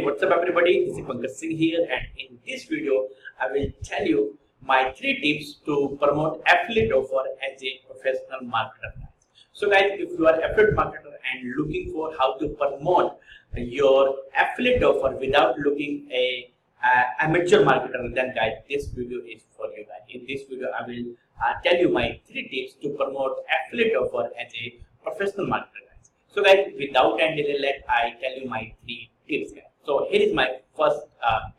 what's up everybody? This is Pankaj Singh here, and in this video, I will tell you my 3 tips to promote affiliate offer as a professional marketer. So guys, if you are affiliate marketer and looking for how to promote your affiliate offer without looking a amateur marketer, then guys, this video is for you guys. In this video, I will tell you my 3 tips to promote affiliate offer as a professional marketer, guys. So guys, without any delay, let I tell you my 3 tips, guys. So here is my first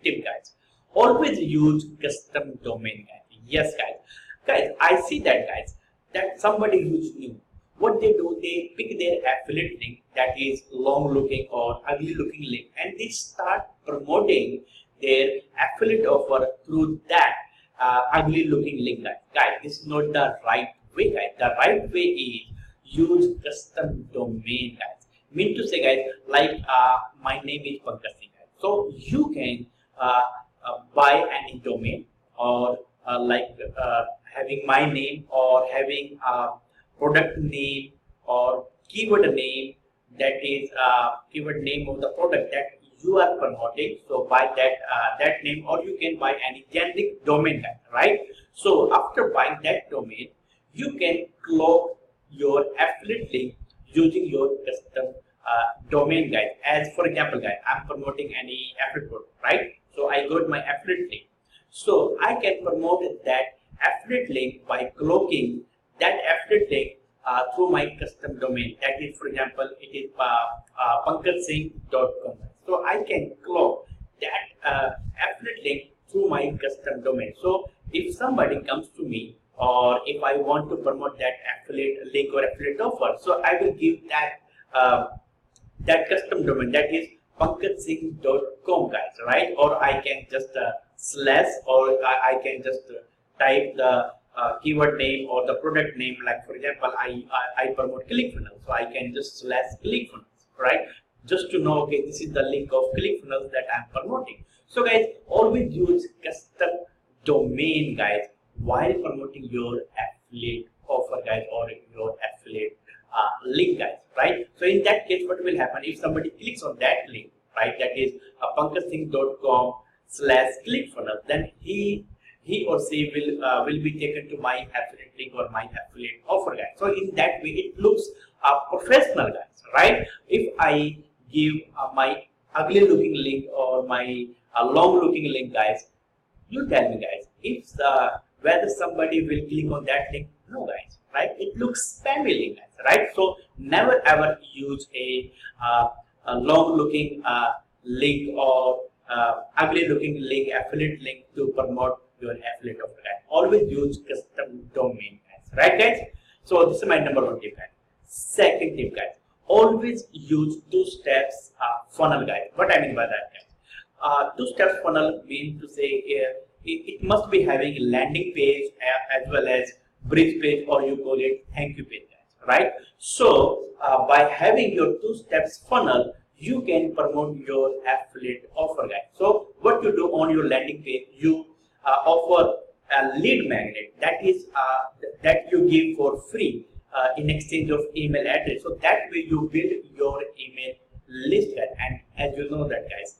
tip, guys. Always use custom domain, guys. Yes, guys. Guys, I see that, guys, that somebody who's new, what they do, they pick their affiliate link that is long looking or ugly looking link, and they start promoting their affiliate offer through that ugly looking link, guys. Guys, this is not the right way, guys. The right way is use custom domain, guys. Mean to say, guys, like my name is Pankaj Singh, guys. So you can buy any domain or having my name or having product name or keyword name, that is keyword name of the product that you are promoting. So buy that name, or you can buy any generic domain, guys, right? So after buying that domain, you can cloak your affiliate link using your custom domain, guys. As for example, guys, I'm promoting any affiliate product, right? So I got my affiliate link. So I can promote that affiliate link by cloaking that affiliate link through my custom domain. That is, for example, it is pankajsingh.com. So I can cloak that affiliate link through my custom domain. So if somebody comes to me, or if I want to promote that affiliate link or affiliate offer, so I will give that that custom domain, that is pankajsingh.com, guys, right? Or I can just slash, or I can just type the keyword name or the product name. Like for example, I promote Clickfunnels, so I can just slash Clickfunnels, right? Just to know, okay, this is the link of Clickfunnels that I'm promoting. So guys, always use custom domain, guys, while promoting your affiliate offer, guys, or your affiliate link, guys, right? So in that case, what will happen if somebody clicks on that link, right? That is pankajsingh.com/Clickfunnels, then he or she will be taken to my affiliate link or my affiliate offer, guys. So in that way, it looks professional, guys, right? If I give my ugly looking link or my long looking link, guys, you tell me, guys, if whether somebody will click on that link. No, guys, right? It looks spammy link, guys, right? So never ever use a long looking link or ugly looking link, affiliate link, to promote your affiliate offer, guys. Always use custom domain, guys, right, guys? So this is my number 1 tip, guys. Second tip, guys, always use 2 steps funnel, guys. What I mean by that, guys, 2 steps funnel mean to say it must be having a landing page as well as bridge page, or you call it thank you page, guys, right? So by having your 2 steps funnel, you can promote your affiliate offer, guys. So what you do on your landing page, you offer a lead magnet, that is that you give for free in exchange of email address. So that way you build your email list, guys. And as you know that, guys,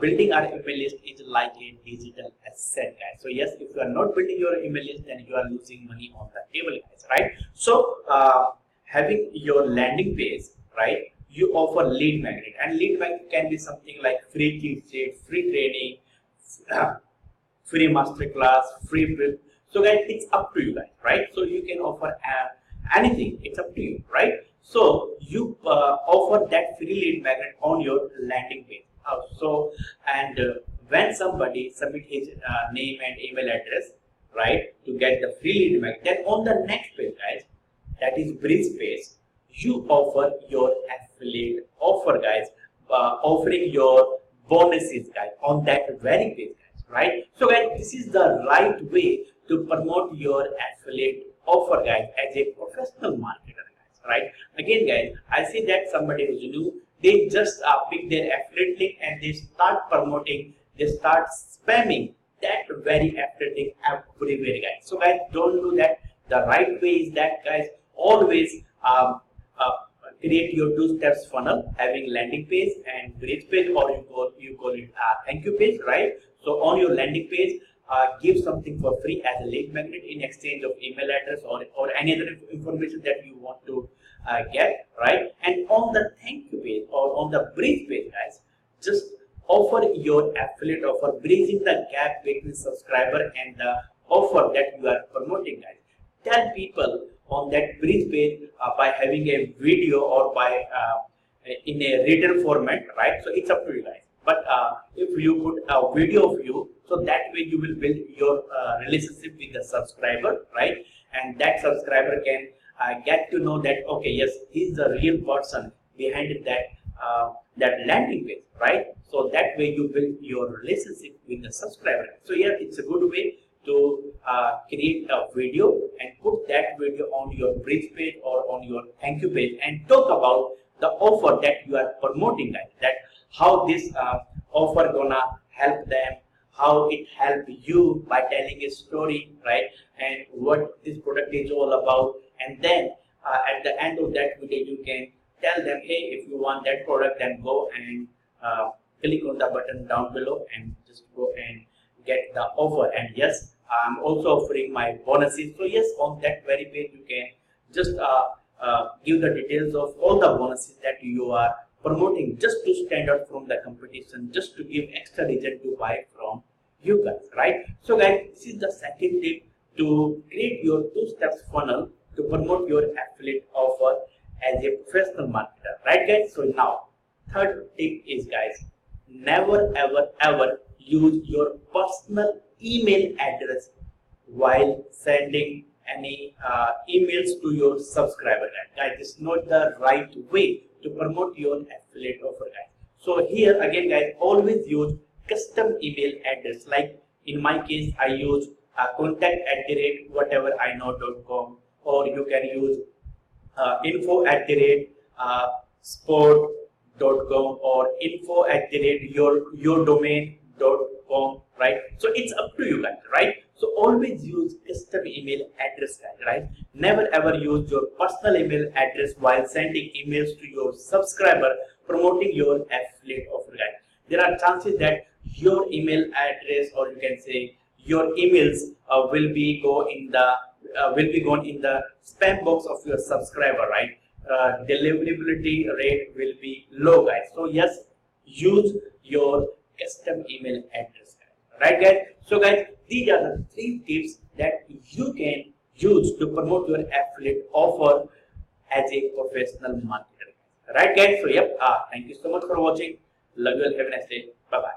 building our email list is like a digital asset, guys. So yes, if you are not building your email list, then you are losing money on the table, guys, right? So having your landing page, right, you offer lead magnet, and lead magnet can be something like free cheat sheet, free training, free masterclass, free bill. So guys, it's up to you, guys, right? So you can offer anything, it's up to you, right? So you offer that free lead magnet on your landing page. When somebody submit his name and email address, right, to get the free lead magnet, then on the next page, guys, that is bridge page, you offer your affiliate offer, guys, offering your bonuses, guys, on that very page, guys, right? So guys, this is the right way to promote your affiliate offer, guys, as a professional marketer, guys, right? Again, guys, I see that somebody who's new, they just pick their affiliate link and they start promoting, they start spamming that very affiliate link everywhere, guys. So guys, don't do that. The right way is that, guys, always create your 2 steps funnel having landing page and bridge page, or you call it thank you page, right? So on your landing page, give something for free as a lead magnet in exchange of email address or any other information that you want to get, right? And on the thank you page or on the bridge page, guys, just offer your affiliate offer, bridging the gap between subscriber and the offer that you are promoting, guys. Tell people on that bridge page by having a video or by in a written format, right? So it's up to you guys. But if you put a video of you, so that way you will build your relationship with the subscriber, right? And that subscriber can get to know that, okay, yes, he's the real person behind that landing page, right? So that way you build your relationship with the subscriber. So yeah, it's a good way to create a video and put that video on your bridge page or on your thank you page and talk about the offer that you are promoting, guys. That how this offer gonna help them, how it helped you by telling a story, right? And what this product is all about. And then at the end of that video, you can tell them, hey, if you want that product, then go and click on the button down below and just go and get the offer. And yes, I'm also offering my bonuses. So yes, on that very page, you can just give the details of all the bonuses that you are promoting, just to stand out from the competition, just to give extra reason to buy from you guys, right? So guys, this is the second tip to create your 2 steps funnel to promote your affiliate offer as a professional marketer, right guys? So now, third tip is, guys, never ever use your personal email address while sending any emails to your subscriber, guys. This is not the right way to promote your affiliate offer, guys. So here again, guys, always use custom email address. Like in my case, I use contact@whateveriknow.com, or you can use info@sport.com or info@yourdomain.com, right? So it's up to you guys, right? So always use custom email address, guys, right? Never ever use your personal email address while sending emails to your subscriber promoting your affiliate offer, guys. There are chances that your email address, or you can say your emails, will be gone in the spam box of your subscriber, right? Deliverability rate will be low, guys. So yes, use your custom email address, right guys? So guys, these are the 3 tips that you can use to promote your affiliate offer as a professional marketer, right guys? So yep, thank you so much for watching. Love you all. Have a nice day. Bye bye.